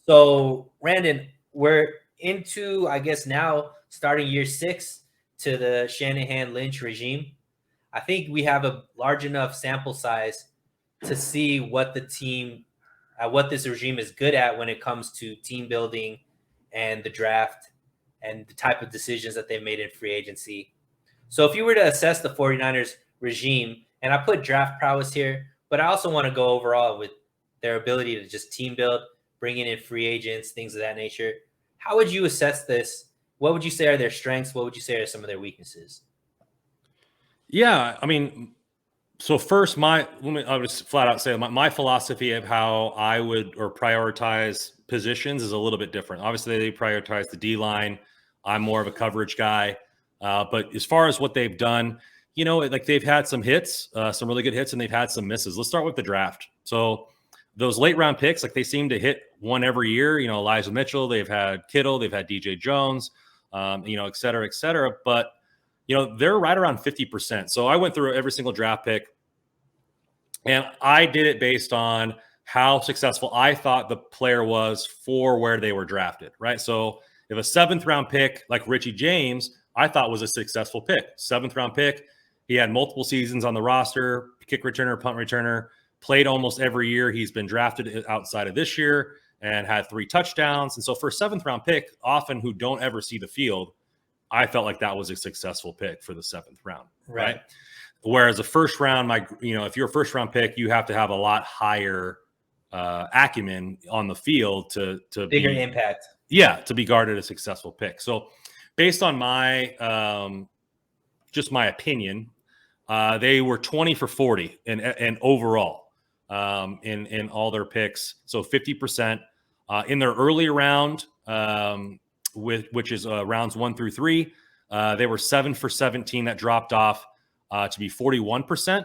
So, Randon, we're into, I guess, now starting year 6 to the Shanahan Lynch regime. I think we have a large enough sample size to see what this regime is good at when it comes to team building and the draft and the type of decisions that they made in free agency. So if you were to assess the 49ers regime, and I put draft prowess here, but I also want to go overall with their ability to just team build, bringing in free agents, things of that nature. How would you assess this? What would you say are their strengths? What would you say are some of their weaknesses? Yeah, I mean, so first, I would just flat out say my philosophy of how I would or prioritize positions is a little bit different. Obviously, they prioritize the D line. I'm more of a coverage guy. But as far as what they've done, like they've had some hits, some really good hits, and they've had some misses. Let's start with the draft. So those late round picks, like they seem to hit one every year. Elijah Mitchell, they've had Kittle, they've had DJ Jones, et cetera, et cetera. But they're right around 50%. So I went through every single draft pick, and I did it based on how successful I thought the player was for where they were drafted, right? So if a 7th round pick like Richie James, I thought was a successful pick. 7th round pick, he had multiple seasons on the roster, kick returner, punt returner, played almost every year he's been drafted outside of this year, and had 3 touchdowns. And so for a 7th round pick, often who don't ever see the field, I felt like that was a successful pick for the 7th round, right? Whereas a first round, if you're a first round pick, you have to have a lot higher acumen on the field to bigger impact. Yeah, to be guarded a successful pick. So based on my just my opinion, they were 20 for 40 and overall in all their picks. So 50% in their early round, which is rounds 1 through 3. They were 7 for 17. That dropped off to be 41%.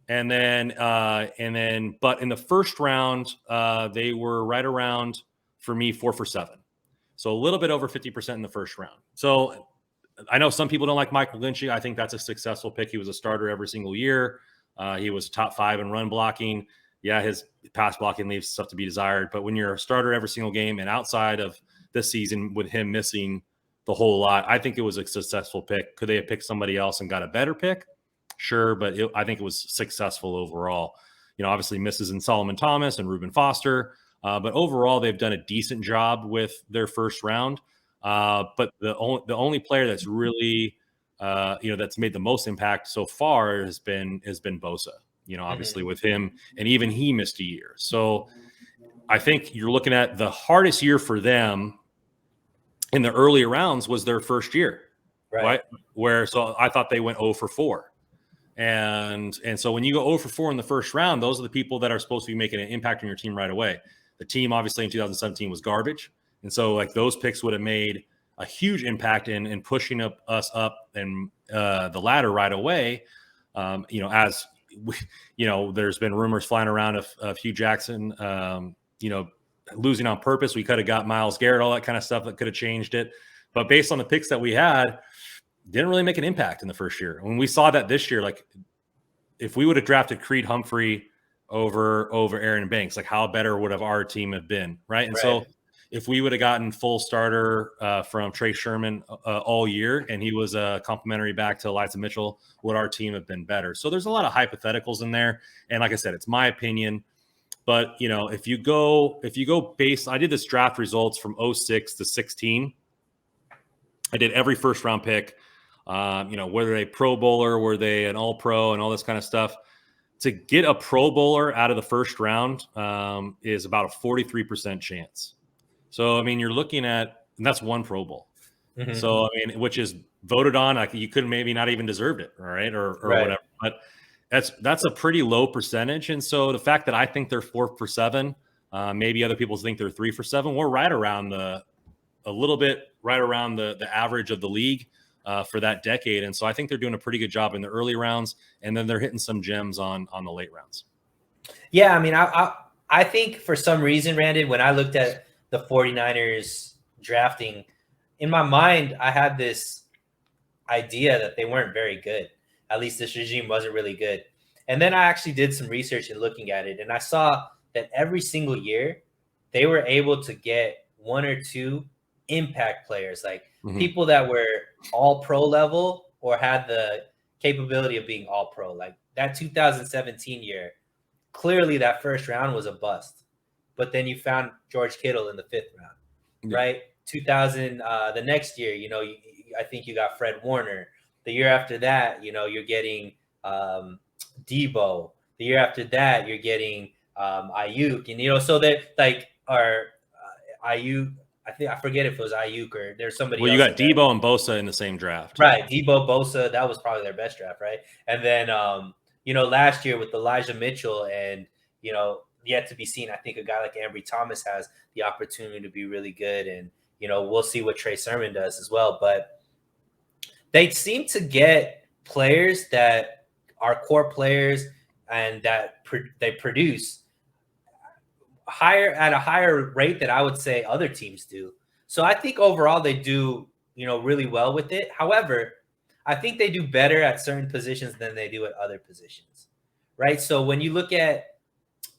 And then, but in the first round, they were right around, for me, 4 for 7. So a little bit over 50% in the first round. So I know some people don't like Mike McGlinchey. I think that's a successful pick. He was a starter every single year. He was top 5 in run blocking. Yeah, his pass blocking leaves stuff to be desired. But when you're a starter every single game, and outside of this season with him missing the whole lot, I think it was a successful pick. Could they have picked somebody else and got a better pick? Sure, but I think it was successful overall. Obviously misses in Solomon Thomas and Reuben Foster, but overall they've done a decent job with their first round. But the only player that's really that's made the most impact so far has been Bosa. Obviously with him, and even he missed a year. So I think you're looking at the hardest year for them in the earlier rounds was their first year, right? So I thought they went 0 for 4. And so when you go 0 for 4 in the first round, those are the people that are supposed to be making an impact on your team right away. The team obviously in 2017 was garbage. And so like those picks would have made a huge impact in pushing us up and the ladder right away. As there's been rumors flying around of Hugh Jackson, losing on purpose. We could have got Myles Garrett, all that kind of stuff that could have changed it. But based on the picks that we had, didn't really make an impact in the first year. When we saw that this year, like if we would have drafted Creed Humphrey over Aaron Banks, like how better would have our team have been, right? And so if we would have gotten full starter from Trey Sherman all year, and he was a complimentary back to Elijah Mitchell, would our team have been better? So there's a lot of hypotheticals in there. And like I said, it's my opinion. But, if you go based, I did this draft results from 06 to 16. I did every first round pick, whether they Pro Bowler, were they an All Pro and all this kind of stuff. To get a Pro Bowler out of the first round is about a 43% chance. So, I mean, you're looking at, and that's one Pro Bowl. Mm-hmm. So, I mean, which is voted on, like you could maybe not even deserved it, all right, or whatever. But that's a pretty low percentage. And so the fact that I think they're 4 for 7, maybe other people think they're 3 for 7, we're right around the average of the league for that decade. And so I think they're doing a pretty good job in the early rounds, and then they're hitting some gems on the late rounds. Yeah, I mean, I think for some reason, Randon, when I looked at the 49ers drafting, in my mind, I had this idea that they weren't very good. At least this regime wasn't really good. And then I actually did some research and looking at it, and I saw that every single year they were able to get one or two impact players, like Mhm. people that were all pro level or had the capability of being all pro. Like that 2017 year, clearly that first round was a bust. But then you found George Kittle in the 5th round, Yeah. right? 2000, the next year, I think you got Fred Warner. The year after that, you're getting Debo. The year after that, you're getting Ayuk, and so that like are Ayuk. I forget if it was Ayuk or there's somebody Well, you else. got Debo and Bosa in the same draft. Right, Debo, Bosa, that was probably their best draft, right? And then last year with Elijah Mitchell and yet to be seen, I think a guy like Ambry Thomas has the opportunity to be really good, and we'll see what Trey Sermon does as well. But they seem to get players that are core players and that they produce at a higher rate than I would say other teams do. So I think overall they do, really well with it. However, I think they do better at certain positions than they do at other positions. Right? So when you look at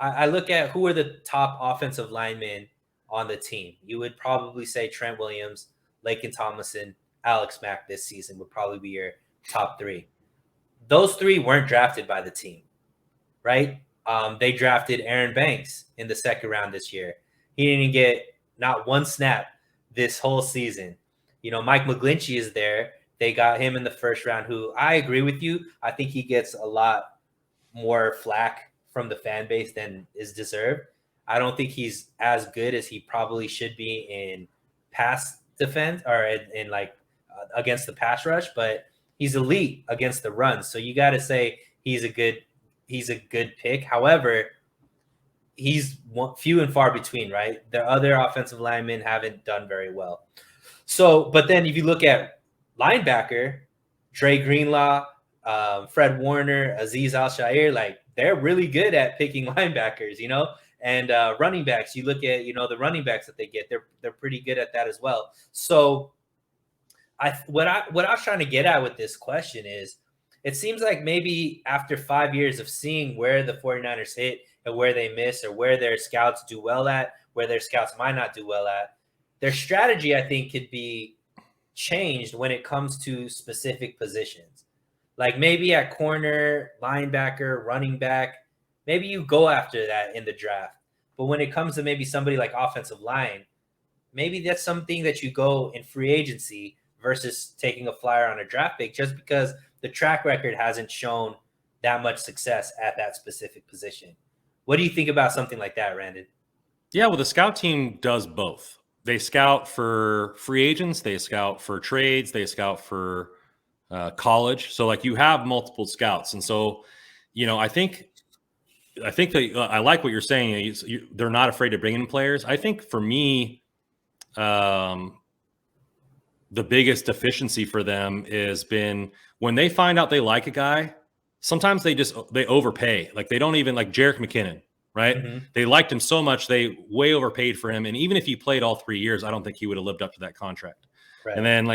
I look at who are the top offensive linemen on the team. You would probably say Trent Williams, Laken Tomlinson, Alex Mack this season would probably be your top 3. Those 3 weren't drafted by the team, right? They drafted Aaron Banks in the 2nd round this year. He didn't get not one snap this whole season. Mike McGlinchey is there. They got him in the 1st round, who I agree with you. I think he gets a lot more flack from the fan base than is deserved. I don't think he's as good as he probably should be in pass defense or in against the pass rush, but he's elite against the run. So you got to say he's a good pick. However, he's few and far between, right? The other offensive linemen haven't done very well. So, but then if you look at linebacker, Dre Greenlaw, Fred Warner, Azeez Al-Shaair, like they're really good at picking linebackers, and running backs. You look at, the running backs that they get, they're pretty good at that as well. So what I was trying to get at with this question is, it seems like maybe after 5 years of seeing where the 49ers hit and where they miss, or where their scouts do well at, where their scouts might not do well at, their strategy, I think, could be changed when it comes to specific positions. Like maybe at corner, linebacker, running back, maybe you go after that in the draft. But when it comes to maybe somebody like offensive line, maybe that's something that you go in free agency versus taking a flyer on a draft pick, just because the track record hasn't shown that much success at that specific position. What do you think about something like that, Randon? Yeah, well, the scout team does both. They scout for free agents, they scout for trades, they scout for college. So like you have multiple scouts. And so, I think that I like what you're saying. They're not afraid to bring in players. I think for me, the biggest deficiency for them has been when they find out they like a guy, sometimes they overpay. Like they don't even like Jerick McKinnon, right? Mm-hmm. They liked him so much, they way overpaid for him. And even if he played all 3 years, I don't think he would have lived up to that contract. Right. And then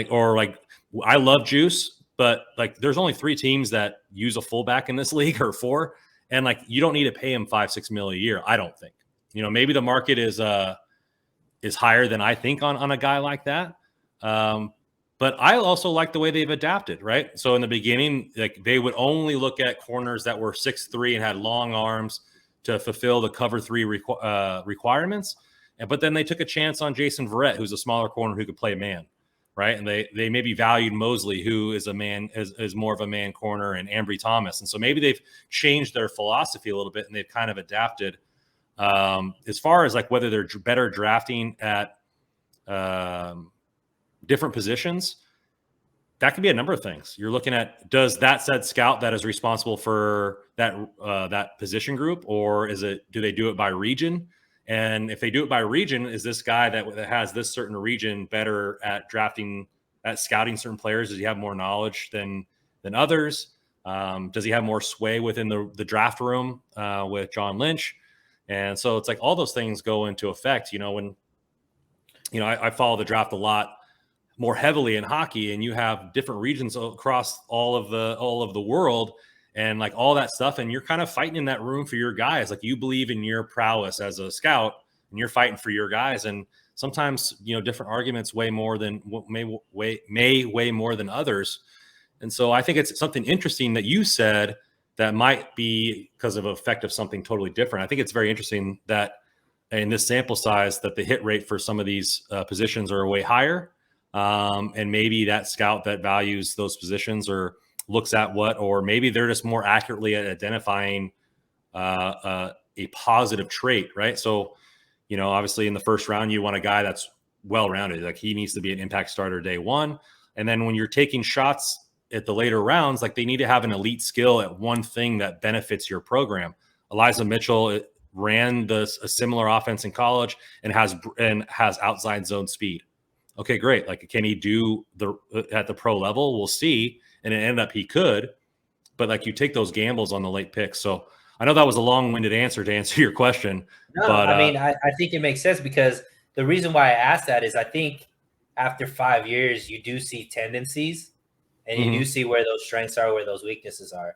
I love Juice, but like there's only 3 teams that use a fullback in this league, or 4. And like, you don't need to pay him $5-6 million a year. I don't think, maybe the market is higher than I think on a guy like that. But I also like the way they've adapted, right? So in the beginning, like they would only look at corners that were 6'3" and had long arms to fulfill the cover 3 requirements. But then they took a chance on Jason Verrett, who's a smaller corner who could play man, right? And they maybe valued Mosley, who is a man, is more of a man corner, and Ambry Thomas. And so maybe they've changed their philosophy a little bit, and they've kind of adapted. As far as like whether they're better drafting at different positions, that could be a number of things. You're looking at, does that said scout that is responsible for that position group, or do they do it by region? And if they do it by region, is this guy that has this certain region better at scouting certain players? Does he have more knowledge than others? Does he have more sway within the draft room with John Lynch? And so it's like all those things go into effect. When I follow the draft a lot more heavily in hockey, and you have different regions across all of the world, and like all that stuff, and you're kind of fighting in that room for your guys. Like you believe in your prowess as a scout, and you're fighting for your guys. And sometimes, different arguments weigh more than may weigh more than others. And so I think it's something interesting that you said that might be because of effect of something totally different. I think it's very interesting that in this sample size that the hit rate for some of these positions are way higher. And maybe that scout that values those positions or looks at or maybe they're just more accurately at identifying a positive trait, right? So, obviously in the first round, you want a guy that's well-rounded. Like he needs to be an impact starter day one. And then when you're taking shots at the later rounds, like they need to have an elite skill at one thing that benefits your program. Elijah Mitchell ran a similar offense in college and has outside zone speed. Okay, great. Like, can he do at the pro level? We'll see. And it ended up he could, but like you take those gambles on the late picks. So I know that was a long-winded answer to answer your question. No, but I mean, I think it makes sense because the reason why I asked that is I think after 5 years, you do see tendencies and you do see where those strengths are, where those weaknesses are.